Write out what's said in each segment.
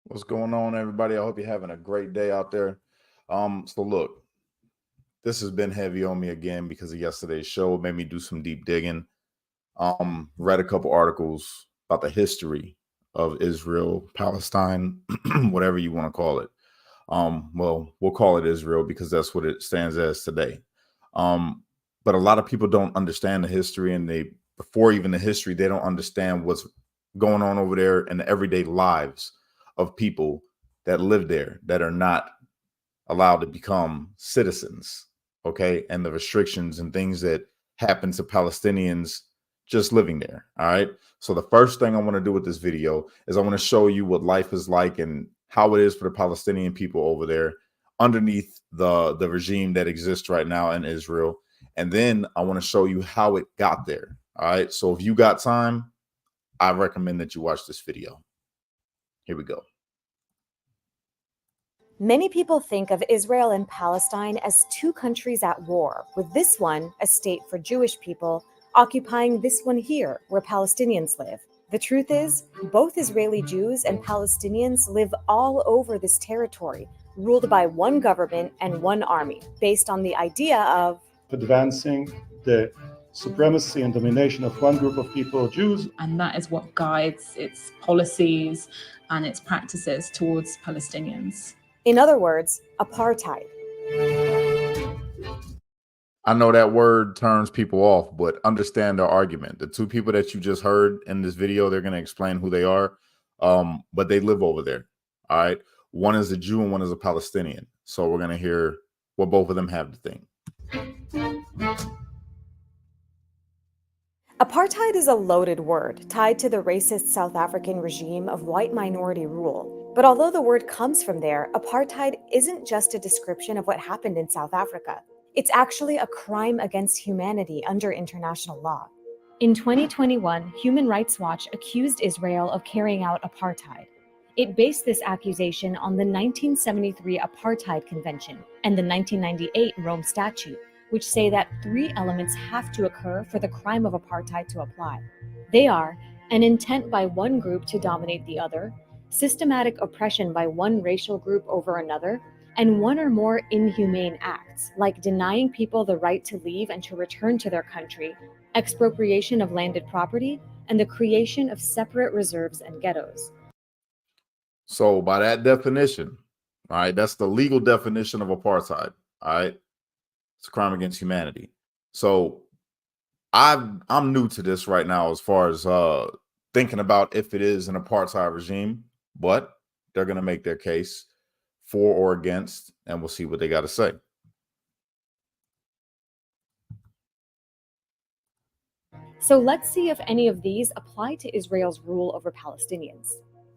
What's going on, everybody? I hope you're having a great day out there. So look, this has been heavy on me again because of yesterday's show. It made me do some deep digging. Read a couple articles about the history of Israel, Palestine, whatever you want to call it. Well, we'll call it Israel because that's what it stands as today. But a lot of people don't understand the history, and before even the history, they don't understand what's going on over there in the everyday lives of people that live there that are not allowed to become citizens. Okay. And the restrictions and things that happen to Palestinians just living there. All right. So the first thing I want to do with this video is I want to show you what life is like and how it is for the Palestinian people over there underneath the regime that exists right now in Israel. And then I want to show you how it got there. All right. So if you got time, I recommend that you watch this video. Here we go. Many people think of Israel and Palestine as two countries at war, with this one, a state for Jewish people, occupying this one here, where Palestinians live. The truth is, both Israeli Jews and Palestinians live all over this territory, ruled by one government and one army, based on the idea of advancing the supremacy and domination of one group of people, Jews. And that is what guides its policies and its practices towards Palestinians. In other words, apartheid. I know that word turns people off, but understand their argument. The two people that you just heard in this video, they're going to explain who they are, but they live over there. All right. One is a Jew and one is a Palestinian. So we're going to hear what both of them have to think. Apartheid is a loaded word tied to the racist South African regime of white minority rule. But although the word comes from there, apartheid isn't just a description of what happened in South Africa. It's actually a crime against humanity under international law. In 2021, Human Rights Watch accused Israel of carrying out apartheid. It based this accusation on the 1973 Apartheid Convention and the 1998 Rome Statute, which say that three elements have to occur for the crime of apartheid to apply. They are an intent by one group to dominate the other, systematic oppression by one racial group over another, and one or more inhumane acts, like denying people the right to leave and to return to their country, expropriation of landed property, and the creation of separate reserves and ghettos. So by that definition, all right, that's the legal definition of apartheid. All right. It's a crime against humanity. So I'm new to this right now as far as thinking about if it is an apartheid regime, but they're going to make their case for or against, and we'll see what they got to say. So let's see if any of these apply to Israel's rule over Palestinians.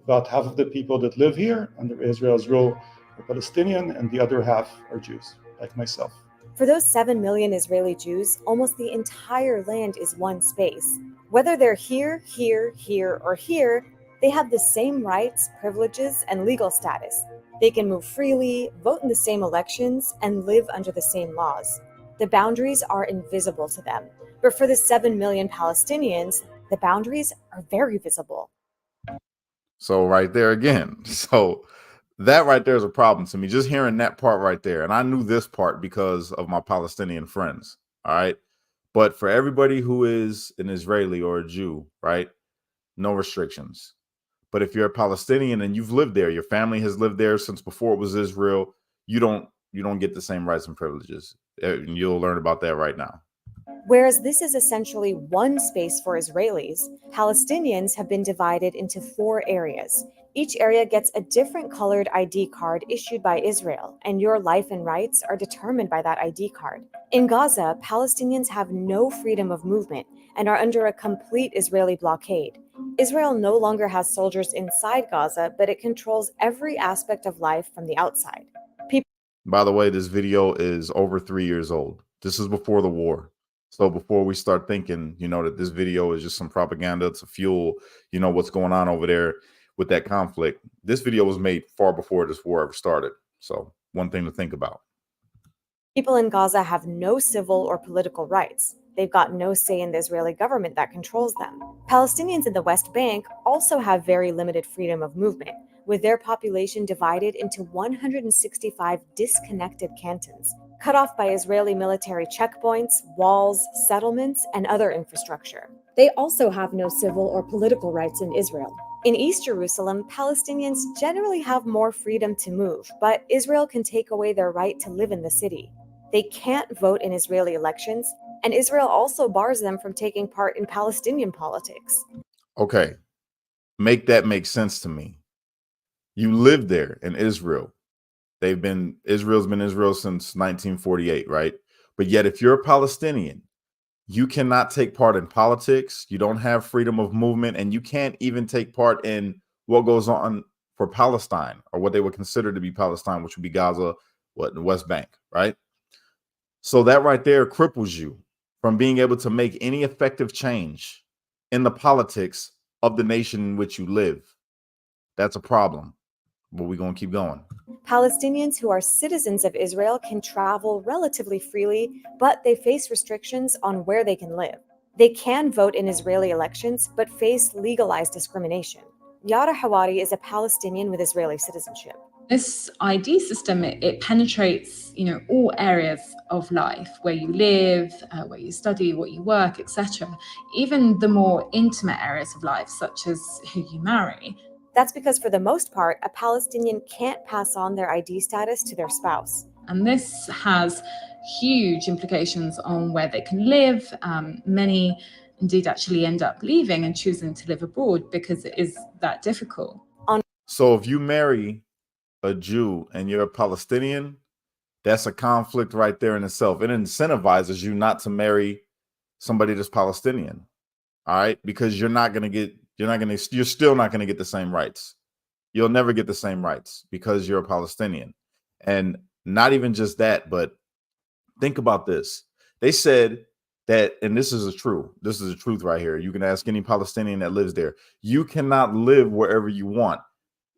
About half of the people that live here under Israel's rule are Palestinian, and the other half are Jews, like myself. For those 7 million Israeli Jews, almost the entire land is one space. Whether they're here, or here, they have the same rights, privileges, and legal status. They can move freely, vote in the same elections, and live under the same laws. The boundaries are invisible to them. But for the 7 million Palestinians, the boundaries are very visible. So right there again. So that right there is a problem to me, just hearing that part right there. And I knew this part because of my Palestinian friends. All right. But for everybody who is an Israeli or a Jew, right, no restrictions. But if you're a Palestinian and you've lived there, your family has lived there since before it was Israel, you don't get the same rights and privileges. And you'll learn about that right now. Whereas this is essentially one space for Israelis, Palestinians have been divided into 4 areas. Each area gets a different colored ID card issued by Israel, and your life and rights are determined by that ID card. In Gaza, Palestinians have no freedom of movement and are under a complete Israeli blockade. Israel no longer has soldiers inside Gaza, but it controls every aspect of life from the outside. By the way, this video is over 3 years old. This is before the war. So before we start thinking, that this video is just some propaganda to fuel, what's going on over there with that conflict, this video was made far before this war ever started. So one thing to think about. People in Gaza have no civil or political rights. They've got no say in the Israeli government that controls them. Palestinians in the West Bank also have very limited freedom of movement, with their population divided into 165 disconnected cantons, cut off by Israeli military checkpoints, walls, settlements, and other infrastructure. They also have no civil or political rights in Israel. In East Jerusalem, Palestinians generally have more freedom to move, but Israel can take away their right to live in the city. They can't vote in Israeli elections, and Israel also bars them from taking part in Palestinian politics. Okay, make that make sense to me. You live there in Israel. Israel's been Israel since 1948, right? But yet, if you're a Palestinian, you cannot take part in politics. You don't have freedom of movement, and you can't even take part in what goes on for Palestine, or what they would consider to be Palestine, which would be Gaza, the West Bank, right? So that right there cripples you from being able to make any effective change in the politics of the nation in which you live. That's a problem, but we're going to keep going. Palestinians who are citizens of Israel can travel relatively freely, but they face restrictions on where they can live. They can vote in Israeli elections, but face legalized discrimination. Yara Hawari is a Palestinian with Israeli citizenship. This ID system, it penetrates, all areas of life, where you live, where you study, what you work, etc. Even the more intimate areas of life, such as who you marry. That's because, for the most part, a Palestinian can't pass on their ID status to their spouse. And this has huge implications on where they can live. Many indeed actually end up leaving and choosing to live abroad because it is that difficult. So if you marry a Jew and you're a Palestinian, that's a conflict right there in itself. It incentivizes you not to marry somebody that's Palestinian. All right, because you're still not going to get the same rights. You'll never get the same rights because you're a Palestinian. And not even just that, but think about this. They said that, and this is a truth right here. You can ask any Palestinian that lives there. You cannot live wherever you want,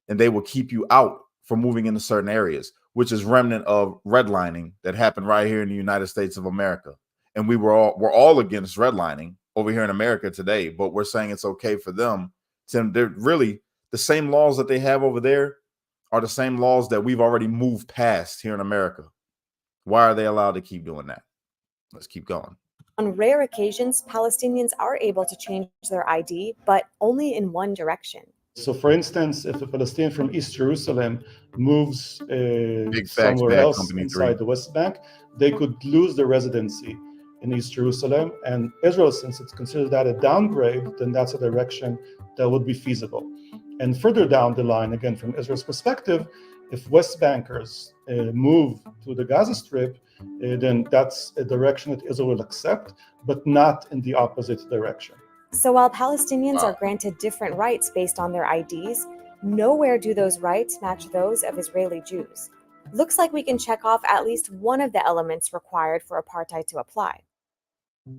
and they will keep you out from moving into certain areas, which is remnant of redlining that happened right here in the United States of America. And we're all against redlining over here in America today, but we're saying it's okay for them. They're really the same laws that they have over there are the same laws that we've already moved past here in America. Why are they allowed to keep doing that? Let's keep going. On rare occasions, Palestinians are able to change their ID, but only in one direction. So, for instance, if a Palestinian from East Jerusalem moves Big facts, somewhere bad else company inside 3. the West Bank, they could lose their residency in East Jerusalem. And Israel, since it's considered that a downgrade, then that's a direction that would be feasible. And further down the line, again, from Israel's perspective, if West Bankers move to the Gaza Strip, then that's a direction that Israel will accept, but not in the opposite direction. So while Palestinians are granted different rights based on their IDs, nowhere do those rights match those of Israeli Jews. Looks like we can check off at least one of the elements required for apartheid to apply.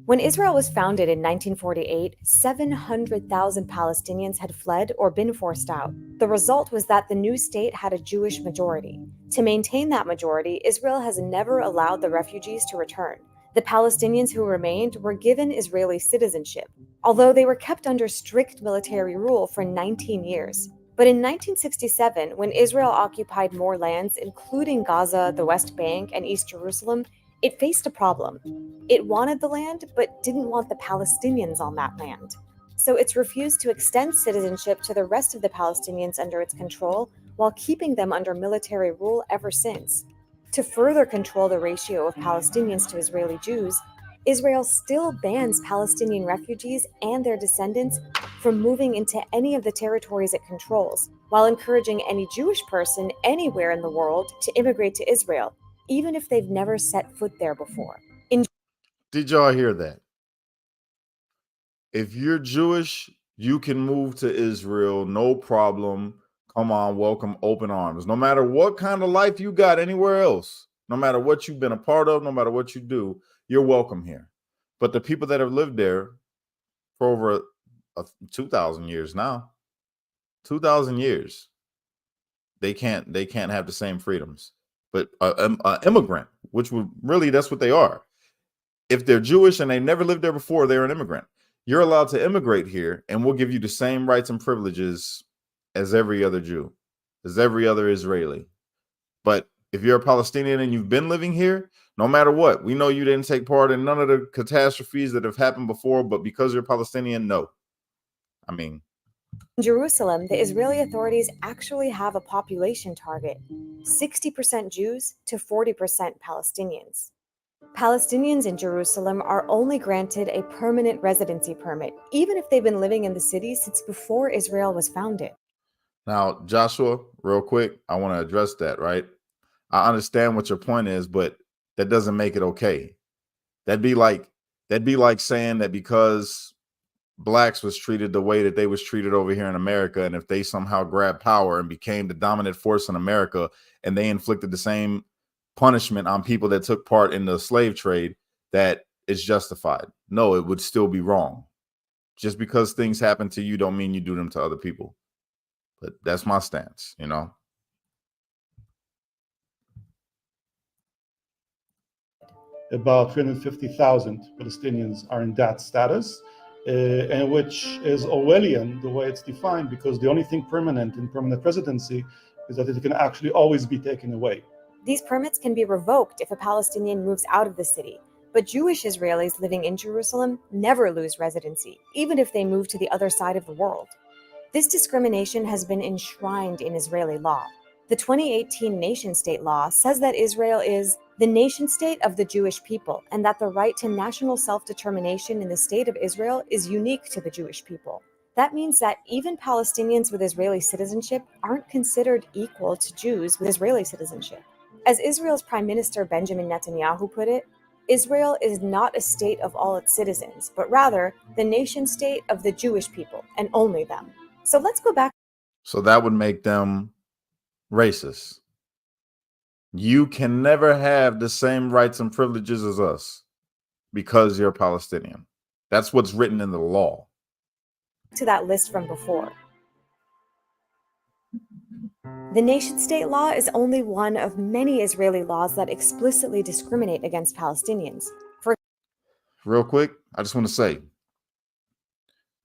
When Israel was founded in 1948, 700,000 Palestinians had fled or been forced out. The result was that the new state had a Jewish majority. To maintain that majority, Israel has never allowed the refugees to return. The Palestinians who remained were given Israeli citizenship, although they were kept under strict military rule for 19 years. But in 1967, when Israel occupied more lands, including Gaza, the West Bank, and East Jerusalem, it faced a problem. It wanted the land, but didn't want the Palestinians on that land. So it's refused to extend citizenship to the rest of the Palestinians under its control, while keeping them under military rule ever since. To further control the ratio of Palestinians to Israeli Jews, Israel still bans Palestinian refugees and their descendants from moving into any of the territories it controls, while encouraging any Jewish person anywhere in the world to immigrate to Israel, even if they've never set foot there before. Did y'all hear that? If you're Jewish, you can move to Israel, no problem. Come on, welcome, open arms. No matter what kind of life you got anywhere else, no matter what you've been a part of, no matter what you do, you're welcome here. But the people that have lived there for over 2,000 years now, 2,000 years, they can't have the same freedoms. But an immigrant, which would really, that's what they are. If they're Jewish and they never lived there before, they're an immigrant. You're allowed to immigrate here, and we'll give you the same rights and privileges as every other Jew, as every other Israeli. But if you're a Palestinian and you've been living here, no matter what, we know you didn't take part in none of the catastrophes that have happened before, but because you're Palestinian, no. I mean, in Jerusalem, the Israeli authorities actually have a population target: 60% Jews to 40% Palestinians. Palestinians in Jerusalem are only granted a permanent residency permit, even if they've been living in the city since before Israel was founded. now, Joshua, real quick, I want to address that, right? I understand what your point is, but that doesn't make it okay. That'd be like saying that because blacks was treated the way that they was treated over here in America, and if they somehow grabbed power and became the dominant force in America and they inflicted the same punishment on people that took part in the slave trade, that is justified. No, it would still be wrong. Just because things happen to you don't mean you do them to other people. But that's my stance, you know. About 350,000 Palestinians are in that status, and which is Orwellian the way it's defined, because the only thing permanent in permanent residency is that it can actually always be taken away. These permits can be revoked if a Palestinian moves out of the city, but Jewish Israelis living in Jerusalem never lose residency, even if they move to the other side of the world. This discrimination has been enshrined in Israeli law. The 2018 nation-state law says that Israel is the nation-state of the Jewish people, and that the right to national self-determination in the state of Israel is unique to the Jewish people. That means that even Palestinians with Israeli citizenship aren't considered equal to Jews with Israeli citizenship. As Israel's Prime Minister Benjamin Netanyahu put it, Israel is not a state of all its citizens, but rather the nation-state of the Jewish people, and only them. So let's go back. So that would make them racist. You can never have the same rights and privileges as us because you're Palestinian. That's what's written in the law. To that list from before. The nation-state law is only one of many Israeli laws that explicitly discriminate against Palestinians. Real quick, I just want to say,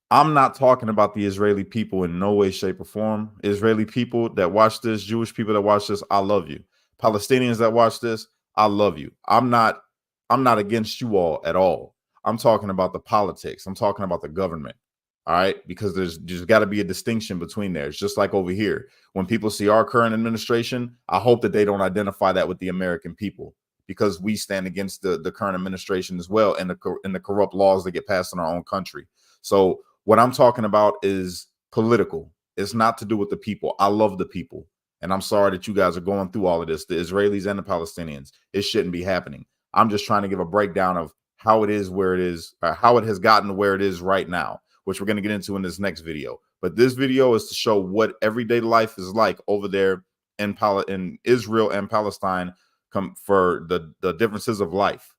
I'm not talking about the Israeli people in no way, shape, or form. Israeli people that watch this, Jewish people that watch this, I love you. Palestinians that watch this, I love you. I'm not against you all at all. I'm talking about the politics. I'm talking about the government. All right, because there's got to be a distinction between there. It's just like over here. When people see our current administration, I hope that they don't identify that with the American people, because we stand against the current administration as well, and the corrupt laws that get passed in our own country. So what I'm talking about is political. It's not to do with the people. I love the people, and I'm sorry that you guys are going through all of this, the Israelis and the Palestinians. It shouldn't be happening. I'm just trying to give a breakdown of how it is where it is, how it has gotten to where it is right now, which we're going to get into in this next video. But this video is to show what everyday life is like over there in Israel and Palestine, for the differences of life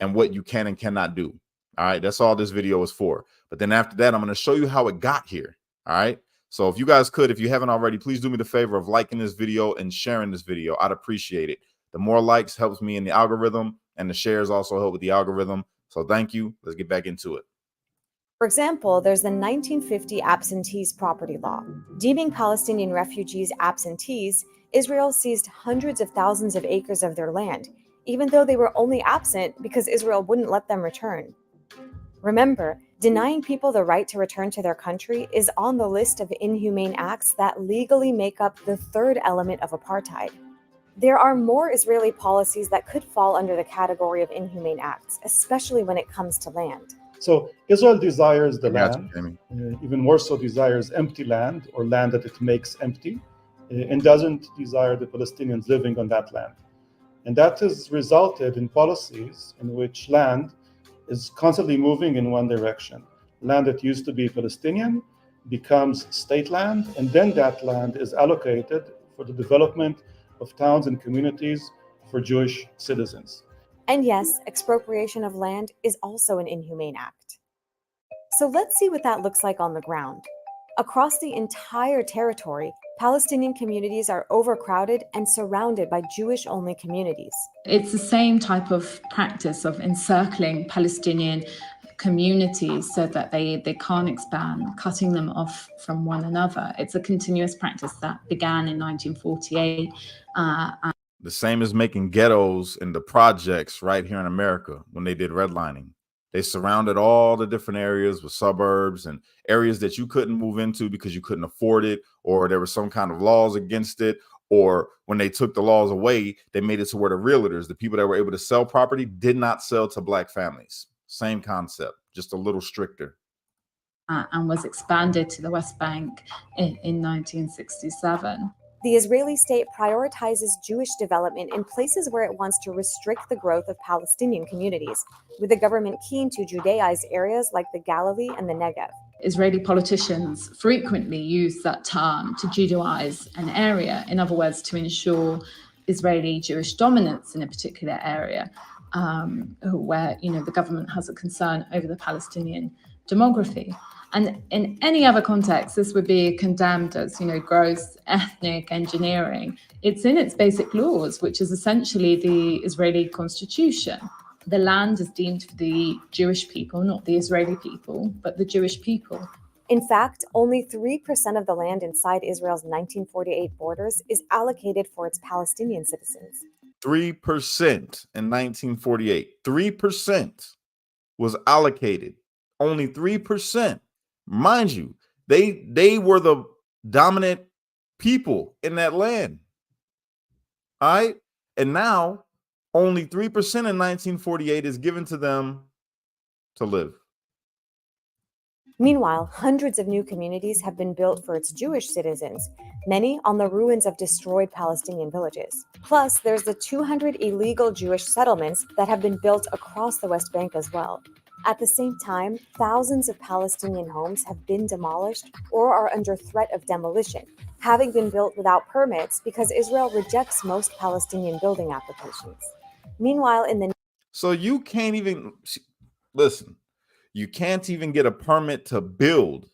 and what you can and cannot do. All right, that's all this video is for. But then after that, I'm going to show you how it got here. All right, so if you guys could, if you haven't already, please do me the favor of liking this video and sharing this video. I'd appreciate it. The more likes helps me in the algorithm, and the shares also help with the algorithm. So thank you. Let's get back into it. For example, there's the 1950 Absentees Property Law. Deeming Palestinian refugees absentees, Israel seized hundreds of thousands of acres of their land, even though they were only absent because Israel wouldn't let them return. Remember, denying people the right to return to their country is on the list of inhumane acts that legally make up the third element of apartheid. There are more Israeli policies that could fall under the category of inhumane acts, especially when it comes to land. So Israel desires the Gotcha, land, Jamie. even more so desires empty land, or land that it makes empty, and doesn't desire the Palestinians living on that land. And that has resulted in policies in which land is constantly moving in one direction. Land that used to be Palestinian becomes state land, and then that land is allocated for the development of towns and communities for Jewish citizens. And yes, expropriation of land is also an inhumane act. So let's see what that looks like on the ground. Across the entire territory, Palestinian communities are overcrowded and surrounded by Jewish-only communities. It's the same type of practice of encircling Palestinian communities so that they can't expand, cutting them off from one another. It's a continuous practice that began in 1948. The same as making ghettos in the projects right here in America when they did redlining. They surrounded all the different areas with suburbs and areas that you couldn't move into because you couldn't afford it, or there was some kind of laws against it. Or when they took the laws away, they made it to where the realtors, the people that were able to sell property, did not sell to Black families. Same concept, just a little stricter. And was expanded to the West Bank in 1967. The Israeli state prioritizes Jewish development in places where it wants to restrict the growth of Palestinian communities, with the government keen to Judaize areas like the Galilee and the Negev. Israeli politicians frequently use that term to Judaize an area, in other words, to ensure Israeli Jewish dominance in a particular area, where the government has a concern over the Palestinian demography. And in any other context, this would be condemned as, gross ethnic engineering. It's in its basic laws, which is essentially the Israeli constitution. The land is deemed for the Jewish people, not the Israeli people, but the Jewish people. In fact, only 3% of the land inside Israel's 1948 borders is allocated for its Palestinian citizens. 3% in 1948. 3% was allocated. Only 3%. Mind you, they were the dominant people in that land. All right. And now only 3% in 1948 is given to them to live. Meanwhile, hundreds of new communities have been built for its Jewish citizens, many on the ruins of destroyed Palestinian villages. Plus, there's the 200 illegal Jewish settlements that have been built across the West Bank as well. At the same time, thousands of Palestinian homes have been demolished or are under threat of demolition, having been built without permits because Israel rejects most Palestinian building applications. Meanwhile, So you can't even, listen, you can't even get a permit to build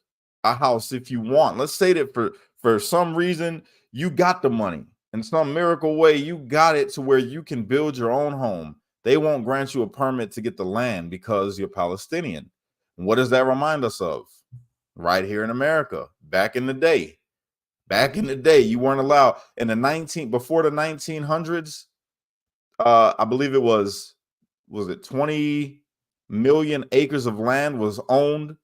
a house if you want. Let's say that for some reason, you got the money. In some miracle way, you got it to where you can build your own home. They won't grant you a permit to get the land because you're Palestinian. And what does that remind us of? Right here in America, back in the day. Back in the day, you weren't allowed in before the 1900s. I believe it was it 20 million acres of land was owned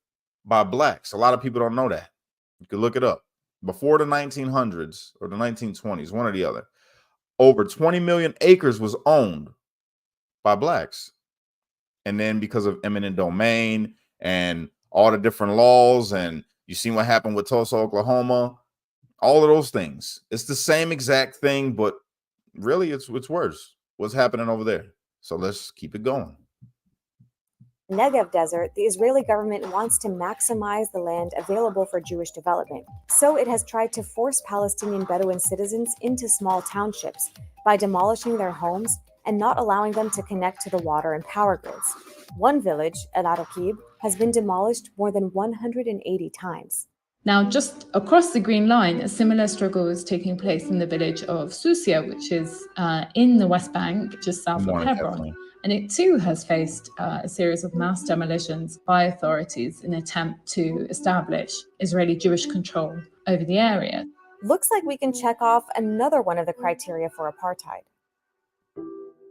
by Blacks. A lot of people don't know that. You can look it up. Before the 1900s or the 1920s, one or the other, over 20 million acres was owned by Blacks. And then because of eminent domain and all the different laws, and you see what happened with Tulsa, Oklahoma, all of those things, it's the same exact thing, but really it's worse. What's happening over there? So let's keep it going. Negev Desert, the Israeli government wants to maximize the land available for Jewish development. So it has tried to force Palestinian Bedouin citizens into small townships by demolishing their homes and not allowing them to connect to the water and power grids. One village, El Arakib, has been demolished more than 180 times. Now, just across the Green Line, a similar struggle is taking place in the village of Susia, which is in the West Bank, just south of Hebron. And it too has faced a series of mass demolitions by authorities in an attempt to establish Israeli Jewish control over the area. Looks like we can check off another one of the criteria for apartheid.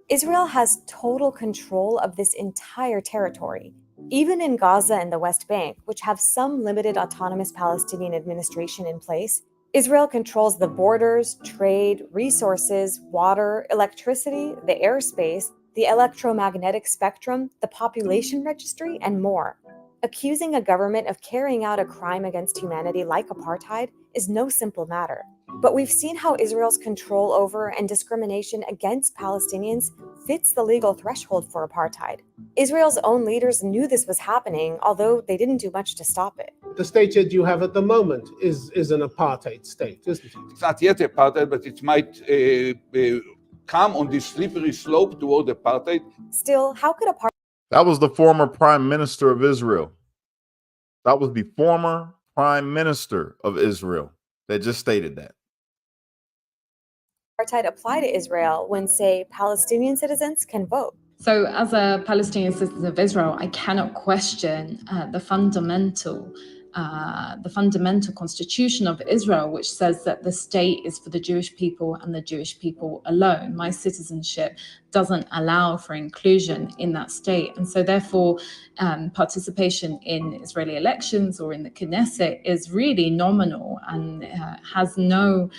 Israel has total control of this entire territory. Even in Gaza and the West Bank, which have some limited autonomous Palestinian administration in place, Israel controls the borders, trade, resources, water, electricity, the airspace, the electromagnetic spectrum, the population registry, and more. Accusing a government of carrying out a crime against humanity like apartheid is no simple matter. But we've seen how Israel's control over and discrimination against Palestinians fits the legal threshold for apartheid. Israel's own leaders knew this was happening, although they didn't do much to stop it. The state that you have at the moment is an apartheid state, isn't it? It's not yet apartheid, but it might come on this slippery slope toward apartheid. Still, how could apartheid... That was the former prime minister of Israel. That was the former prime minister of Israel that just stated that. Apartheid apply to Israel when, say, Palestinian citizens can vote? So as a Palestinian citizen of Israel, I cannot question the fundamental constitution of Israel, which says that the state is for the Jewish people and the Jewish people alone. My citizenship doesn't allow for inclusion in that state. And so therefore, participation in Israeli elections or in the Knesset is really nominal and has no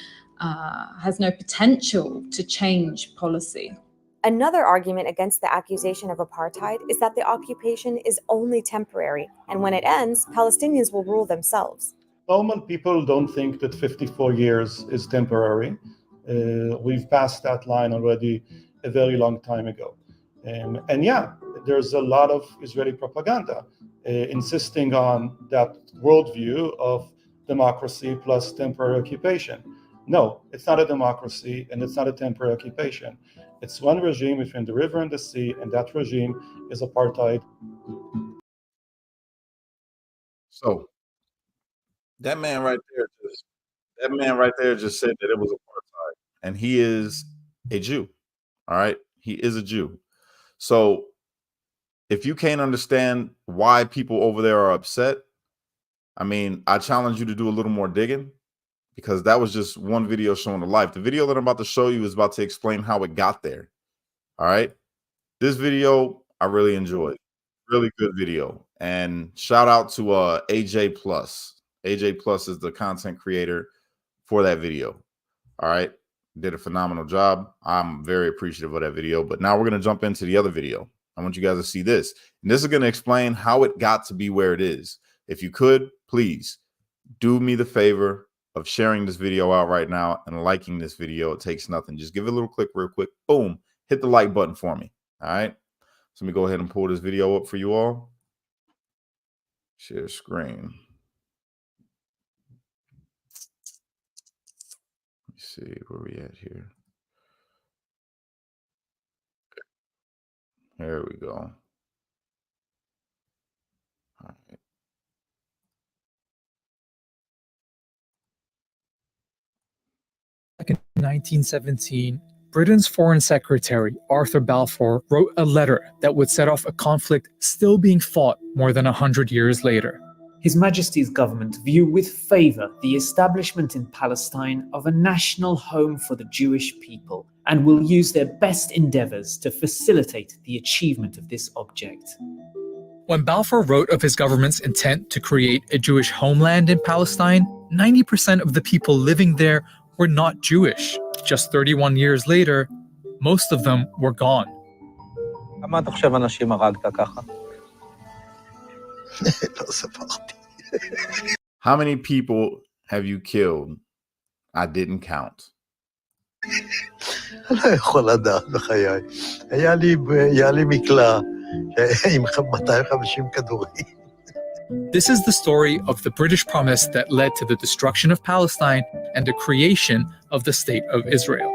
potential to change policy. Another argument against the accusation of apartheid is that the occupation is only temporary, and when it ends, Palestinians will rule themselves. Normal people don't think that 54 years is temporary. We've passed that line already a very long time ago. And yeah, there's a lot of Israeli propaganda insisting on that worldview of democracy plus temporary occupation. No, it's not a democracy and it's not a temporary occupation. It's one regime between the river and the sea, and that regime is apartheid. So that man right there just said that it was apartheid, and he is a Jew. All right, he is a Jew. So if you can't understand why people over there are upset, I mean, I challenge you to do a little more digging, because that was just one video showing the life. The video that I'm about to show you is about to explain how it got there. All right. This video I really enjoyed. Really good video. And shout out to AJ Plus. AJ Plus is the content creator for that video. All right. Did a phenomenal job. I'm very appreciative of that video. But now we're going to jump into the other video. I want you guys to see this. And this is going to explain how it got to be where it is. If you could, please do me the favor of sharing this video out right now and liking this video. It takes nothing. Just give it a little click real quick. Boom. Hit the like button for me. All right. So let me go ahead and pull this video up for you all. Share screen. Let me see where we at here. There we go. All right. Back in 1917, Britain's Foreign Secretary, Arthur Balfour, wrote a letter that would set off a conflict still being fought more than 100 years later. His Majesty's government view with favour the establishment in Palestine of a national home for the Jewish people and will use their best endeavours to facilitate the achievement of this object. When Balfour wrote of his government's intent to create a Jewish homeland in Palestine, 90% of the people living there were not Jewish. Just 31 years later, most of them were gone. How many people have you killed? I didn't count. This is the story of the British promise that led to the destruction of Palestine and the creation of the State of Israel.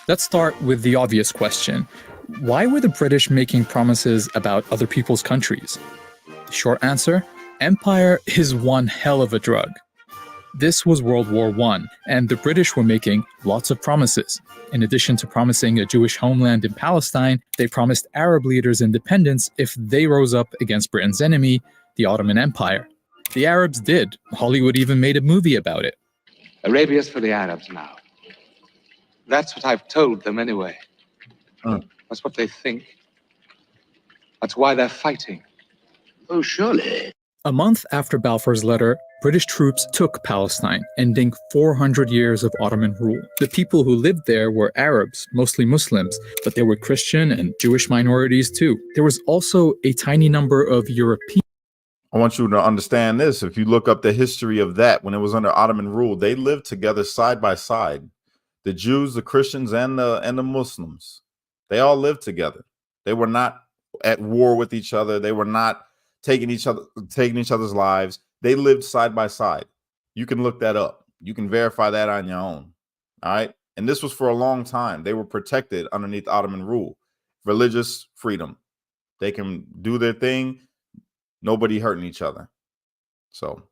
Let's start with the obvious question. Why were the British making promises about other people's countries? The short answer, empire is one hell of a drug. This was World War I, and the British were making lots of promises. In addition to promising a Jewish homeland in Palestine, they promised Arab leaders independence if they rose up against Britain's enemy, the Ottoman Empire. The Arabs did. Hollywood even made a movie about it. Arabia's for the Arabs now. That's what I've told them anyway. That's what they think. That's why they're fighting. Oh, surely. A month after Balfour's letter, British troops took Palestine, ending 400 years of Ottoman rule. The people who lived there were Arabs, mostly Muslims, but there were Christian and Jewish minorities too. There was also a tiny number of Europeans. I want you to understand this. If you look up the history of that, when it was under Ottoman rule, they lived together side by side. The Jews, the Christians, and the Muslims, they all lived together. They were not at war with each other. They were not taking each other's lives. They lived side by side. You can look that up. You can verify that on your own. All right. And this was for a long time. They were protected underneath Ottoman rule. Religious freedom. They can do their thing. Nobody hurting each other. So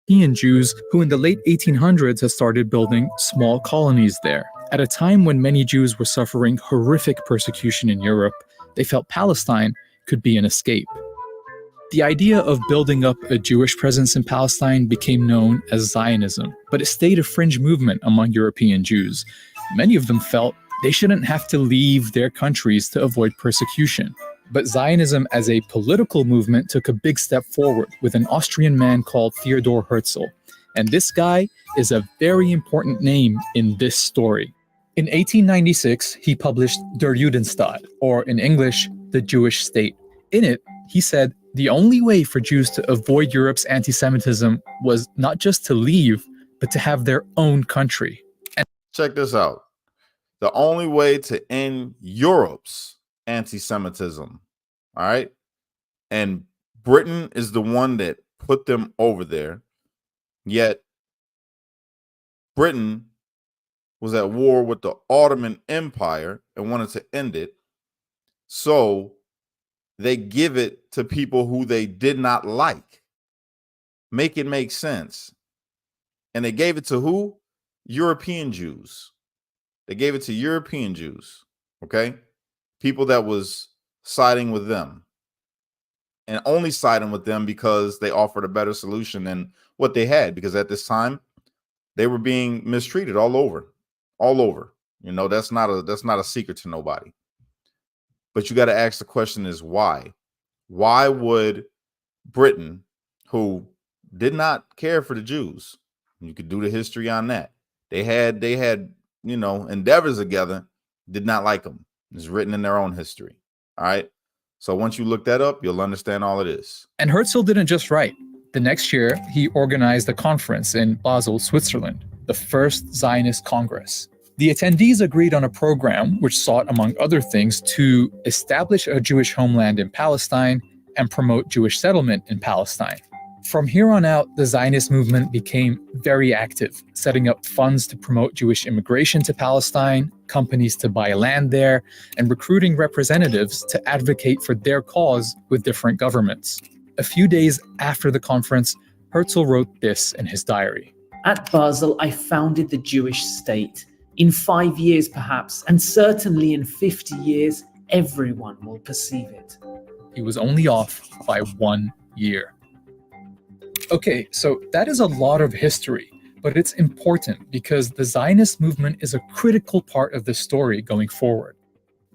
European Jews who in the late 1800s had started building small colonies there. At a time when many Jews were suffering horrific persecution in Europe, they felt Palestine could be an escape. The idea of building up a Jewish presence in Palestine became known as Zionism, but it stayed a fringe movement among European Jews. Many of them felt they shouldn't have to leave their countries to avoid persecution. But Zionism as a political movement took a big step forward with an Austrian man called Theodor Herzl. And this guy is a very important name in this story. In 1896, he published Der Judenstaat, or in English, The Jewish State. In it, he said the only way for Jews to avoid Europe's anti-Semitism was not just to leave, but to have their own country. And check this out. The only way to end Europe's anti-Semitism, all right? And Britain is the one that put them over there. Yet Britain was at war with the Ottoman Empire and wanted to end it. So they give it to people who they did not like. Make it make sense. And they gave it to who? European Jews. They gave it to European Jews, okay? People that was siding with them. And only siding with them because they offered a better solution than what they had. Because at this time, they were being mistreated all over. All over. You know, that's not a secret to nobody. But you got to ask the question is why? Why would Britain, who did not care for the Jews, you could do the history on that. They had, you know, endeavors together, did not like them. It's written in their own history. All right. So once you look that up, you'll understand all it is. And Herzl didn't just write. The next year, he organized a conference in Basel, Switzerland, the first Zionist Congress. The attendees agreed on a program which sought, among other things, to establish a Jewish homeland in Palestine and promote Jewish settlement in Palestine. From here on out, the Zionist movement became very active, setting up funds to promote Jewish immigration to Palestine, companies to buy land there, and recruiting representatives to advocate for their cause with different governments. A few days after the conference, Herzl wrote this in his diary. At Basel, I founded the Jewish state. In 5 years, perhaps, and certainly in 50 years, everyone will perceive it. He was only off by 1 year. Okay, so that is a lot of history, but it's important because the Zionist movement is a critical part of the story going forward,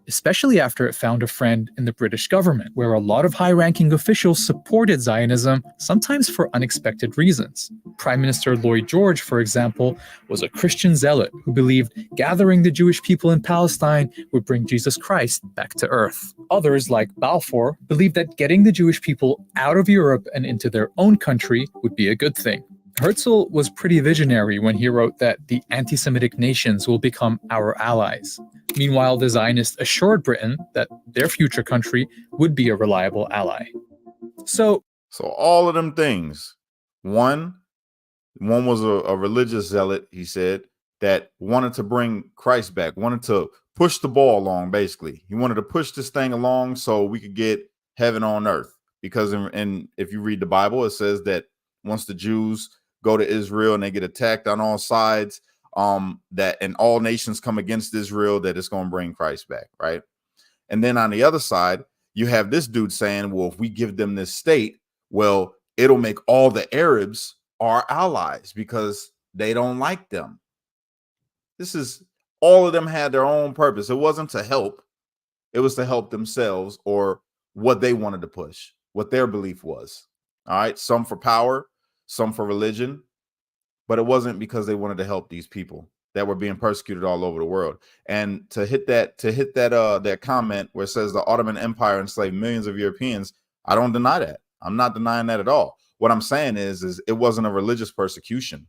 especially after it found a friend in the British government, where a lot of high-ranking officials supported Zionism, sometimes for unexpected reasons. Prime Minister Lloyd George, for example, was a Christian zealot who believed gathering the Jewish people in Palestine would bring Jesus Christ back to earth. Others, like Balfour, believed that getting the Jewish people out of Europe and into their own country would be a good thing. Herzl was pretty visionary when he wrote that the anti-Semitic nations will become our allies. Meanwhile, the Zionists assured Britain that their future country would be a reliable ally. So all of them things. One was a religious zealot, he said, that wanted to bring Christ back, wanted to push the ball along, basically. He wanted to push this thing along so we could get heaven on earth. Because if you read the Bible, it says that once the Jews go to Israel and they get attacked on all sides, that and all nations come against Israel, that it's going to bring Christ back, right? And then on the other side, you have this dude saying, well, if we give them this state, well, it'll make all the Arabs our allies because they don't like them. This is, all of them had their own purpose. It wasn't to help. It was to help themselves or what they wanted to push, what their belief was. All right. Some for power, some for religion, but it wasn't because they wanted to help these people that were being persecuted all over the world. And to hit that comment where it says the Ottoman Empire enslaved millions of Europeans, I don't deny that. I'm not denying that at all. What I'm saying is it wasn't a religious persecution.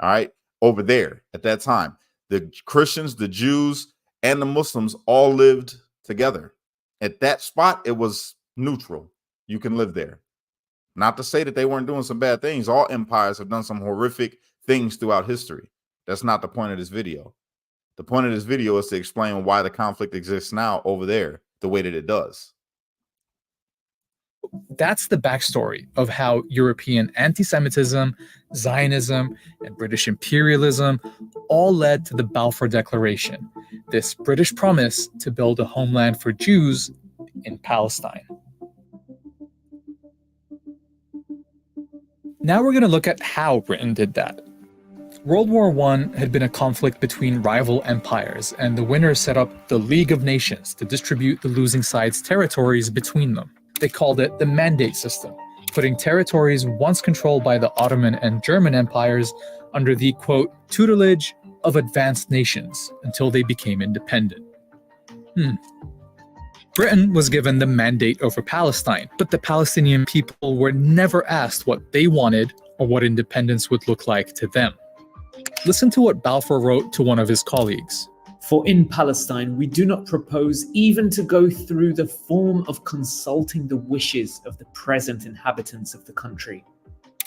All right. Over there at that time, the Christians, the Jews, and the Muslims all lived together. At that spot, it was neutral. You can live there. Not to say that they weren't doing some bad things. All empires have done some horrific things throughout history. That's not the point of this video. The point of this video is to explain why the conflict exists now over there the way that it does. That's the backstory of how European anti-Semitism, Zionism, and British imperialism all led to the Balfour Declaration, this British promise to build a homeland for Jews in Palestine. Now we're going to look at how Britain did that. World War I had been a conflict between rival empires, and the winners set up the League of Nations to distribute the losing side's territories between them. They called it the Mandate System, putting territories once controlled by the Ottoman and German empires under the, quote, tutelage of advanced nations until they became independent. Britain was given the mandate over Palestine, but the Palestinian people were never asked what they wanted or what independence would look like to them. Listen to what Balfour wrote to one of his colleagues. For in Palestine, we do not propose even to go through the form of consulting the wishes of the present inhabitants of the country.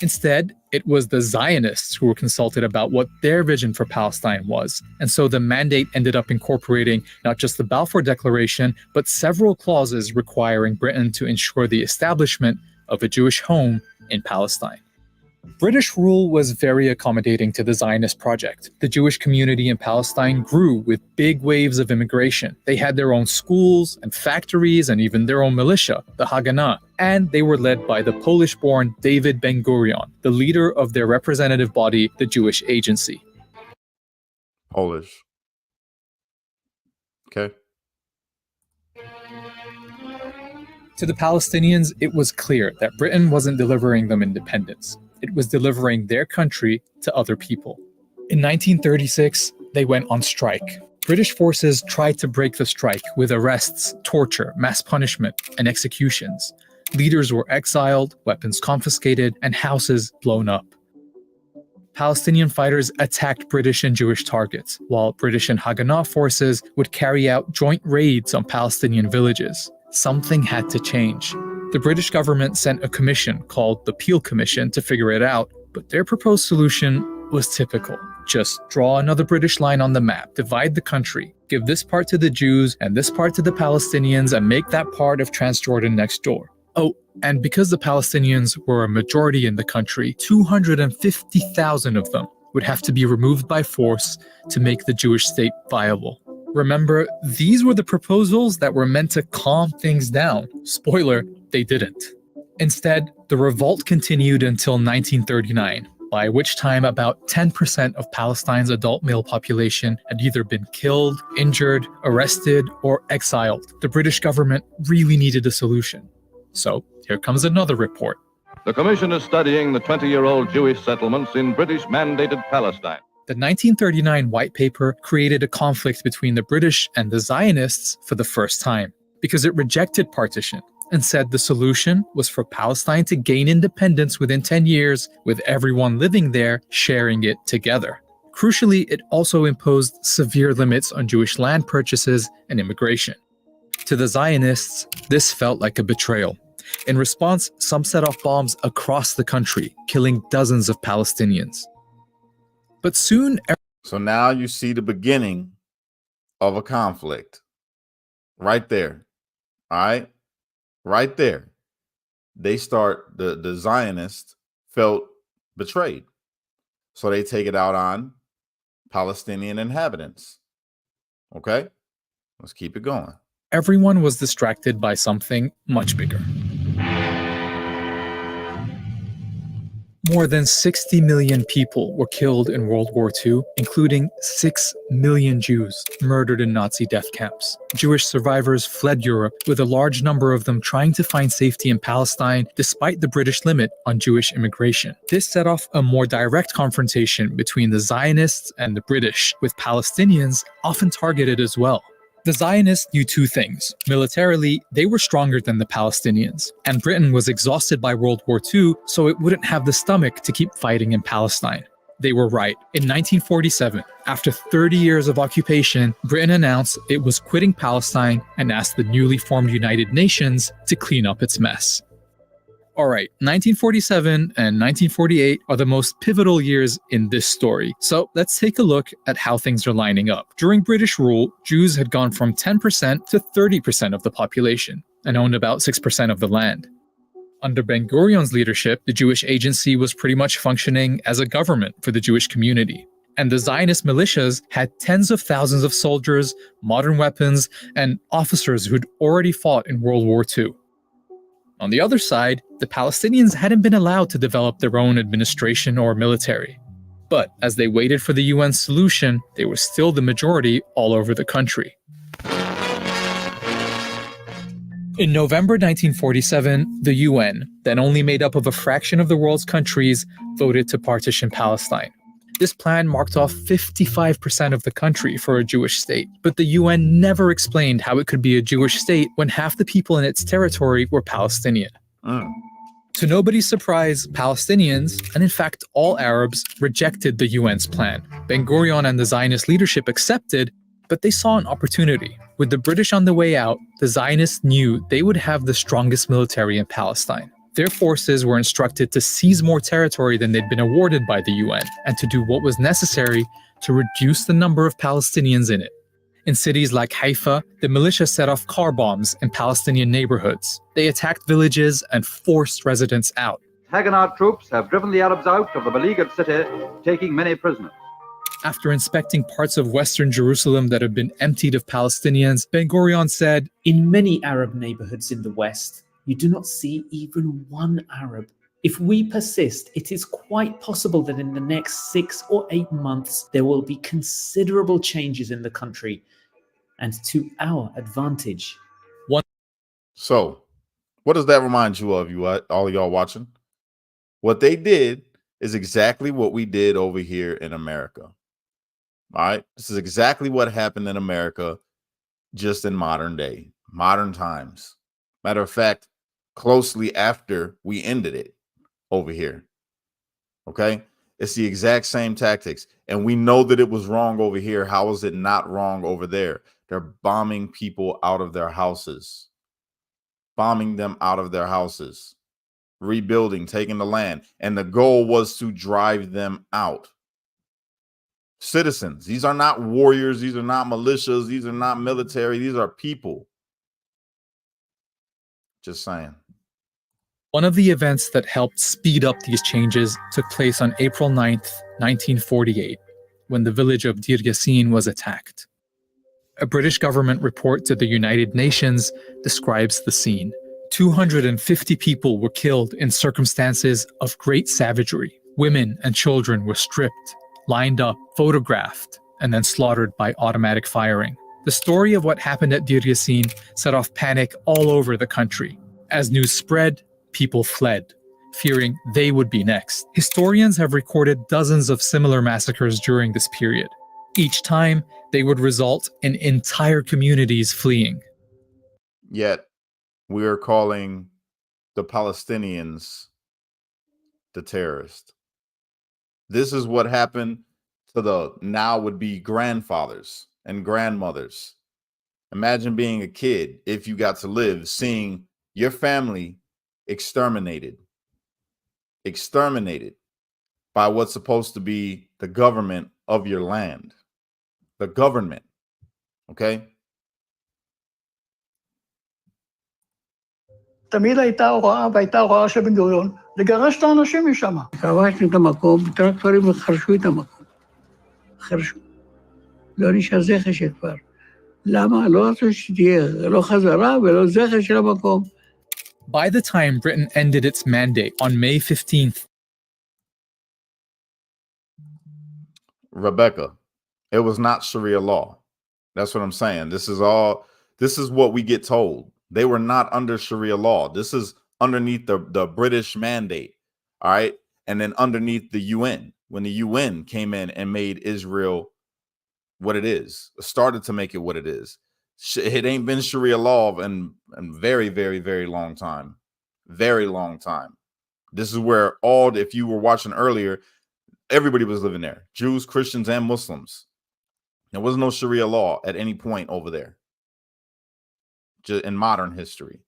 Instead, it was the Zionists who were consulted about what their vision for Palestine was, and so the mandate ended up incorporating not just the Balfour Declaration, but several clauses requiring Britain to ensure the establishment of a Jewish home in Palestine. British rule was very accommodating to the Zionist project. The Jewish community in Palestine grew with big waves of immigration. They had their own schools and factories and even their own militia, the Haganah, and they were led by the Polish-born David Ben-Gurion, the leader of their representative body, the Jewish Agency. Polish. Okay. To the Palestinians, it was clear that Britain wasn't delivering them independence. It was delivering their country to other people. In 1936, they went on strike. British forces tried to break the strike with arrests, torture, mass punishment, and executions. Leaders were exiled, weapons confiscated, and houses blown up. Palestinian fighters attacked British and Jewish targets, while British and Haganah forces would carry out joint raids on Palestinian villages. Something had to change. The British government sent a commission called the Peel Commission to figure it out, but their proposed solution was typical. Just draw another British line on the map, divide the country, give this part to the Jews and this part to the Palestinians, and make that part of Transjordan next door. Oh, and because the Palestinians were a majority in the country, 250,000 of them would have to be removed by force to make the Jewish state viable. Remember, these were the proposals that were meant to calm things down. Spoiler, they didn't. Instead, the revolt continued until 1939, by which time about 10% of Palestine's adult male population had either been killed, injured, arrested, or exiled. The British government really needed a solution. So, here comes another report. The Commission is studying the 20-year-old Jewish settlements in British-mandated Palestine. The 1939 White Paper created a conflict between the British and the Zionists for the first time, because it rejected partition and said the solution was for Palestine to gain independence within 10 years, with everyone living there sharing it together. Crucially, it also imposed severe limits on Jewish land purchases and immigration. To the Zionists, this felt like a betrayal. In response, some set off bombs across the country, killing dozens of Palestinians. But soon... So now you see the beginning of a conflict. Right there. All right? Right there. They start, the Zionists felt betrayed. So they take it out on Palestinian inhabitants. Okay? Let's keep it going. Everyone was distracted by something much bigger. More than 60 million people were killed in World War II, including 6 million Jews murdered in Nazi death camps. Jewish survivors fled Europe, with a large number of them trying to find safety in Palestine despite the British limit on Jewish immigration. This set off a more direct confrontation between the Zionists and the British, with Palestinians often targeted as well. The Zionists knew two things. Militarily, they were stronger than the Palestinians, and Britain was exhausted by World War II, so it wouldn't have the stomach to keep fighting in Palestine. They were right. In 1947, after 30 years of occupation, Britain announced it was quitting Palestine and asked the newly formed United Nations to clean up its mess. Alright, 1947 and 1948 are the most pivotal years in this story, so let's take a look at how things are lining up. During British rule, Jews had gone from 10% to 30% of the population, and owned about 6% of the land. Under Ben-Gurion's leadership, the Jewish Agency was pretty much functioning as a government for the Jewish community. And the Zionist militias had tens of thousands of soldiers, modern weapons, and officers who'd already fought in World War II. On the other side, the Palestinians hadn't been allowed to develop their own administration or military. But as they waited for the UN solution, they were still the majority all over the country. In November 1947, the UN, then only made up of a fraction of the world's countries, voted to partition Palestine. This plan marked off 55% of the country for a Jewish state, but the UN never explained how it could be a Jewish state when half the people in its territory were Palestinian. To nobody's surprise, Palestinians, and in fact all Arabs, rejected the UN's plan. Ben-Gurion and the Zionist leadership accepted, but they saw an opportunity. With the British on the way out, the Zionists knew they would have the strongest military in Palestine. Their forces were instructed to seize more territory than they'd been awarded by the UN, and to do what was necessary to reduce the number of Palestinians in it. In cities like Haifa, the militia set off car bombs in Palestinian neighborhoods. They attacked villages and forced residents out. Haganah troops have driven the Arabs out of the beleaguered city, taking many prisoners. After inspecting parts of western Jerusalem that had been emptied of Palestinians, Ben-Gurion said, "In many Arab neighborhoods in the West, you do not see even one Arab. If we persist, it is quite possible that in the next 6 or 8 months, there will be considerable changes in the country, and to our advantage." So, what does that remind you of, all of y'all watching? What they did is exactly what we did over here in America. All right, this is exactly what happened in America, just in modern day, modern times. Matter of fact, closely after we ended it over here. Okay, it's the exact same tactics, and we know that it was wrong over here. How is it not wrong over there? They're bombing people out of their houses, bombing them out of their houses, rebuilding, taking the land, and the goal was to drive them out. Citizens. These are not warriors. These are not militias. These are not military. These are people. Just saying. One of the events that helped speed up these changes took place on April 9th, 1948, when the village of Deir Yassin was attacked. A British government report to the United Nations describes the scene. 250 people were killed in circumstances of great savagery. Women and children were stripped, lined up, photographed, and then slaughtered by automatic firing. The story of what happened at Deir Yassin set off panic all over the country. As news spread, people fled, fearing they would be next. Historians have recorded dozens of similar massacres during this period. Each time, they would result in entire communities fleeing. Yet, we are calling the Palestinians the terrorists. This is what happened to the now would be grandfathers and grandmothers. Imagine being a kid, if you got to live, seeing your family exterminated by what's supposed to be the government of your land. The government, okay? תמיד הייתה הוראה, והייתה הוראה של בן גוריון, לגרש את האנשים משם. כבשנו את המקום, טרקטורים חרשו את המקום. חרשו. לא נשאר זכר של כפר. למה? לא רצו שתהיה, לא חזרה ולא זכר של המקום. By the time Britain ended its mandate on May 15th, Rebecca, it was not Sharia law. That's what I'm saying. This is what we get told. They were not under Sharia law. This is underneath the British mandate. All right. And then underneath the UN, when the UN came in and made Israel what it is, started to make it what it is. It ain't been Sharia law in very, very, very long time. Very long time. This is where if you were watching earlier, everybody was living there. Jews, Christians, and Muslims. There was no Sharia law at any point over there. Just in modern history.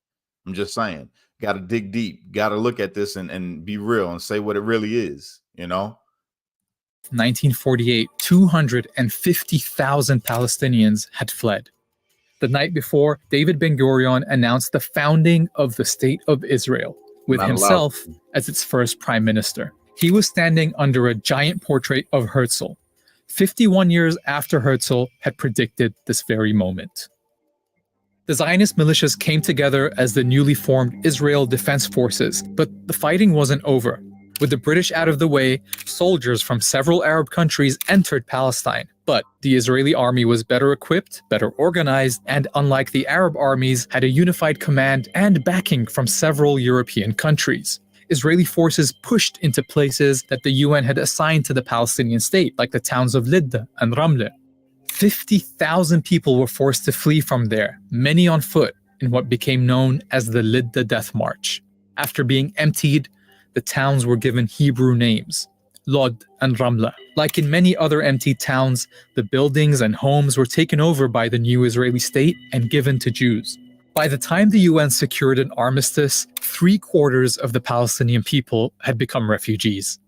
I'm just saying. Got to dig deep. Got to look at this and be real and say what it really is, you know? 1948, 250,000 Palestinians had fled. The night before, David Ben-Gurion announced the founding of the State of Israel. with Not allowed. himself as its first prime minister. He was standing under a giant portrait of Herzl, 51 years after Herzl had predicted this very moment. The Zionist militias came together as the newly formed Israel Defense Forces, but the fighting wasn't over. With the British out of the way, soldiers from several Arab countries entered Palestine. But the Israeli army was better equipped, better organized, and unlike the Arab armies, had a unified command and backing from several European countries. Israeli forces pushed into places that the UN had assigned to the Palestinian state, like the towns of Lidda and Ramle. 50,000 people were forced to flee from there, many on foot, in what became known as the Lidda Death March. After being emptied, the towns were given Hebrew names, Lod and Ramla. Like in many other emptied towns, the buildings and homes were taken over by the new Israeli state and given to Jews. By the time the UN secured an armistice, 3/4 of the Palestinian people had become refugees.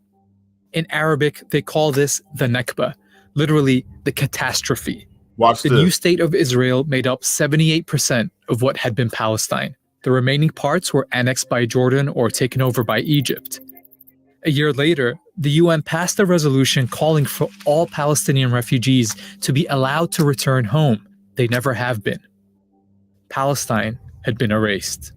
In Arabic, they call this the Nakba, literally the catastrophe. The new state of Israel made up 78% of what had been Palestine. The remaining parts were annexed by Jordan or taken over by Egypt. A year later, the UN passed a resolution calling for all Palestinian refugees to be allowed to return home. They never have been. Palestine had been erased.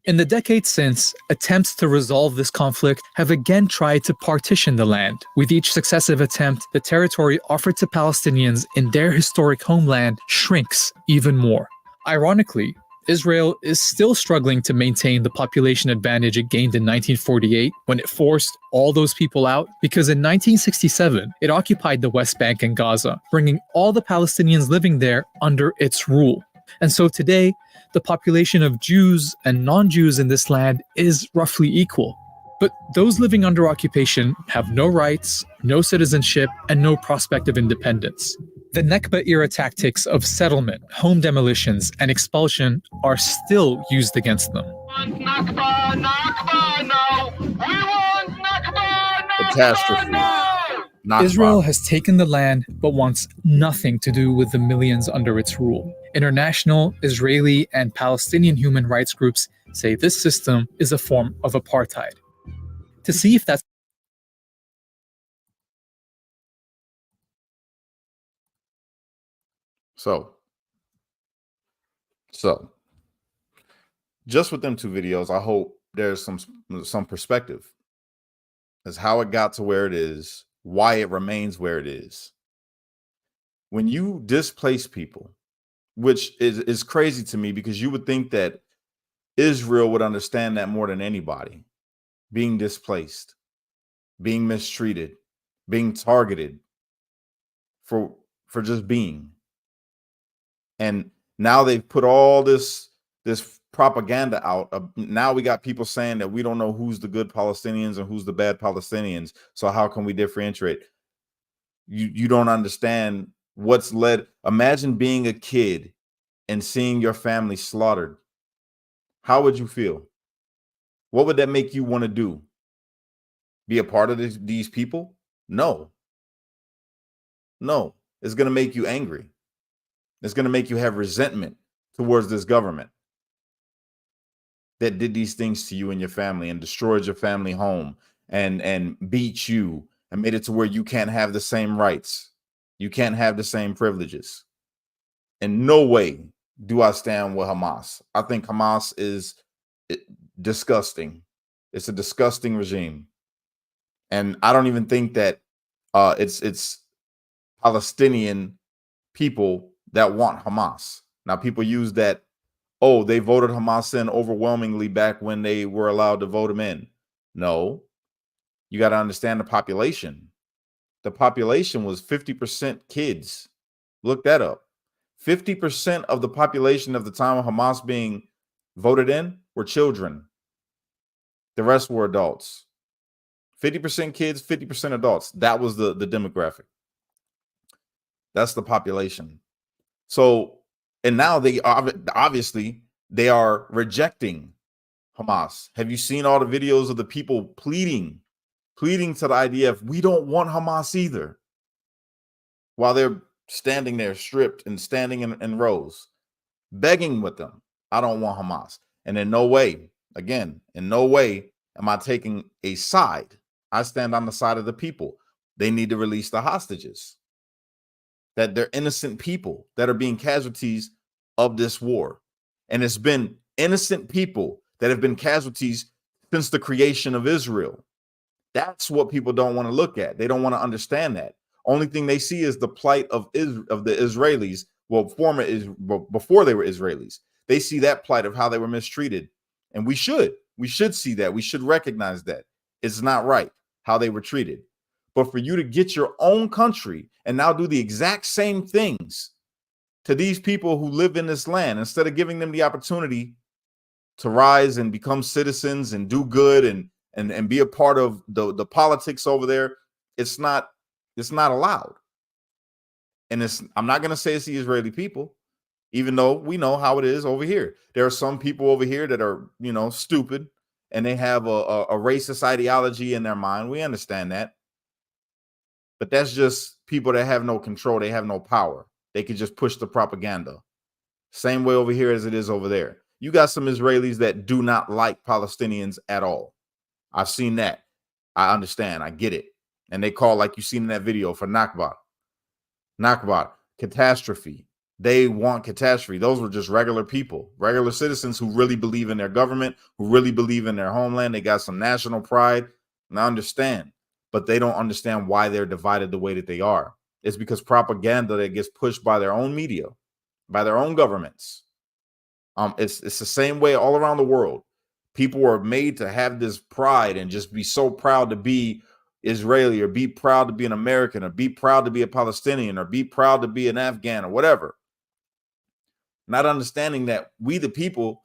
In the decades since, attempts to resolve this conflict have again tried to partition the land. With each successive attempt, the territory offered to Palestinians in their historic homeland shrinks even more. Ironically, Israel is still struggling to maintain the population advantage it gained in 1948 when it forced all those people out, because in 1967, it occupied the West Bank and Gaza, bringing all the Palestinians living there under its rule. And so today, the population of Jews and non-Jews in this land is roughly equal. But those living under occupation have no rights, no citizenship, and no prospect of independence. The Nakba-era tactics of settlement, home demolitions, and expulsion are still used against them. Nakba, Nakba, no! We want Nakba, Nakba, Catastrophe. no! Israel has taken the land but wants nothing to do with the millions under its rule. International, Israeli, and Palestinian human rights groups say this system is a form of apartheid. To see if that's So, just with them two videos, I hope there's some perspective as how it got to where it is, why it remains where it is. When you displace people, which is crazy to me, because you would think that Israel would understand that more than anybody. Being displaced, being mistreated, being targeted for just being. And now they've put all this propaganda out. Now we got people saying that we don't know who's the good Palestinians and who's the bad Palestinians. So how can we differentiate? You don't understand what's led. Imagine being a kid and seeing your family slaughtered. How would you feel? What would that make you want to do? Be a part of these people? No. No. It's going to make you angry. It's going to make you have resentment towards this government that did these things to you and your family and destroyed your family home and beat you and made it to where you can't have the same rights. You can't have the same privileges. In no way do I stand with Hamas. I think Hamas is disgusting. It's a disgusting regime. And I don't even think that it's Palestinian people that want Hamas. Now, people use that, oh, they voted Hamas in overwhelmingly back when they were allowed to vote them in. No, you got to understand the population. The population was 50% kids. Look that up. 50% of the population of the time of Hamas being voted in were children. The rest were adults. 50% kids, 50% adults. That was the demographic. That's the population. So, and now they obviously they are rejecting Hamas. Have you seen all the videos of the people pleading to the IDF, we don't want Hamas either, while they're standing there stripped and standing in rows, begging with them, I don't want Hamas. And in no way Again, in no way am I taking a side. I stand on the side of the people. They need to release the hostages. That they're innocent people that are being casualties of this war. And it's been innocent people that have been casualties since the creation of Israel. That's what people don't want to look at. They don't want to understand that. Only thing they see is the plight of the Israelis. Well, before they were Israelis, they see that plight of how they were mistreated. And we should see that. We should recognize that it's not right how they were treated. But for you to get your own country and now do the exact same things to these people who live in this land, instead of giving them the opportunity to rise and become citizens and do good and be a part of the politics over there, it's not allowed. And I'm not going to say it's the Israeli people, even though we know how it is over here. There are some people over here that are, stupid, and they have a racist ideology in their mind. We understand that. But that's just people that have no control. They have no power. They can just push the propaganda. Same way over here as it is over there. You got some Israelis that do not like Palestinians at all. I've seen that. I understand. I get it. And they call, like you seen in that video, for Nakba. Nakba, catastrophe. They want catastrophe. Those were just regular people, regular citizens who really believe in their government, who really believe in their homeland. They got some national pride. And I understand. But they don't understand why they're divided the way that they are. It's because propaganda that gets pushed by their own media, by their own governments. It's the same way all around the world. People are made to have this pride and just be so proud to be Israeli, or be proud to be an American, or be proud to be a Palestinian, or be proud to be an Afghan, or whatever. Not understanding that we, the people,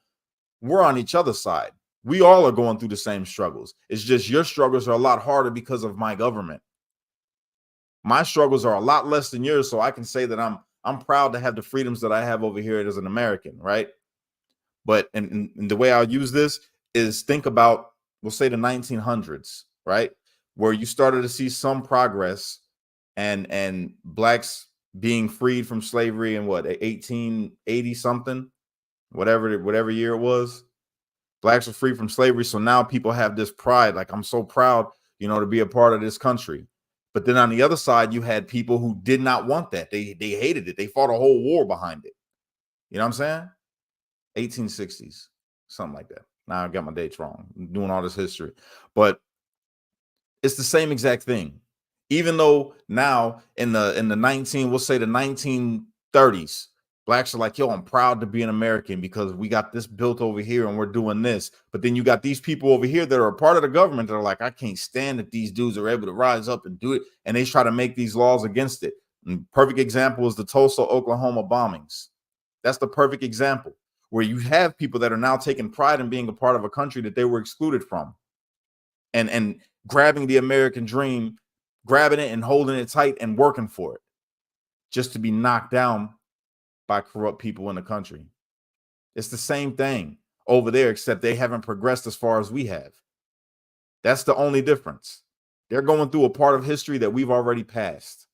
we're on each other's side. We all are going through the same struggles. It's just your struggles are a lot harder because of my government. My struggles are a lot less than yours, so I can say that I'm proud to have the freedoms that I have over here as an American, right? But and the way I'll use this is think about, we'll say the 1900s, right? Where you started to see some progress and blacks being freed from slavery in 1880 something, whatever year it was. Blacks are free from slavery. So now people have this pride. Like, I'm so proud, to be a part of this country. But then on the other side, you had people who did not want that. They hated it. They fought a whole war behind it. You know what I'm saying? 1860s, something like that. Now I got my dates wrong. I'm doing all this history. But it's the same exact thing. Even though now in the 1930s, blacks are like, yo, I'm proud to be an American because we got this built over here and we're doing this. But then you got these people over here that are a part of the government that are like, I can't stand that these dudes are able to rise up and do it. And they try to make these laws against it. And perfect example is the Tulsa, Oklahoma bombings. That's the perfect example where you have people that are now taking pride in being a part of a country that they were excluded from, and grabbing the American dream, grabbing it and holding it tight and working for it, just to be knocked down by corrupt people in the country. It's the same thing over there, except they haven't progressed as far as we have. That's the only difference. They're going through a part of history that we've already passed.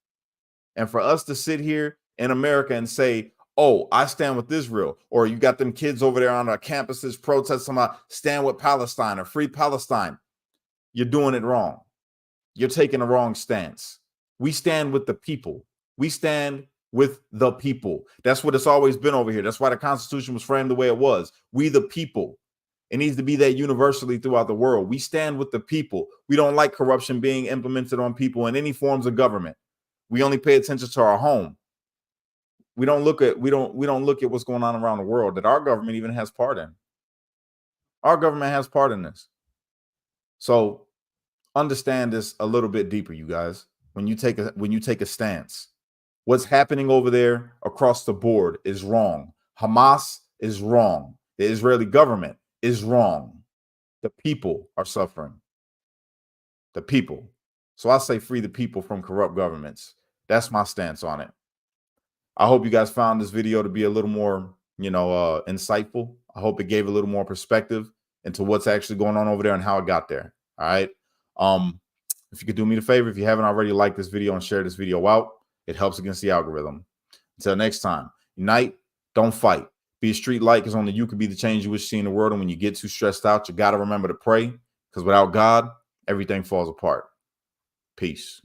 And for us to sit here in America and say, oh, I stand with Israel, or you got them kids over there on our campuses protesting about stand with Palestine or free Palestine, you're doing it wrong. You're taking the wrong stance. We stand with the people. We stand with the people. That's what it's always been over here. That's why the Constitution was framed the way it was. We the people. It needs to be that universally throughout the world. We stand with the people. We don't like corruption being implemented on people in any forms of government. We only pay attention to our home. We don't look at what's going on around the world that our government even has part in. Our government has part in this. So understand this a little bit deeper, you guys. When you take a stance, what's happening over there across the board is wrong. Hamas is wrong. The Israeli government is wrong. The people are suffering. The people. So I say free the people from corrupt governments. That's my stance on it. I hope you guys found this video to be a little more, insightful. I hope it gave a little more perspective into what's actually going on over there and how it got there. All right. If you could do me a favor, if you haven't already, like this video and share this video out. It helps against the algorithm. Until next time, unite, don't fight. Be a street light, because only you can be the change you wish to see in the world. And when you get too stressed out, you got to remember to pray, because without God, everything falls apart. Peace.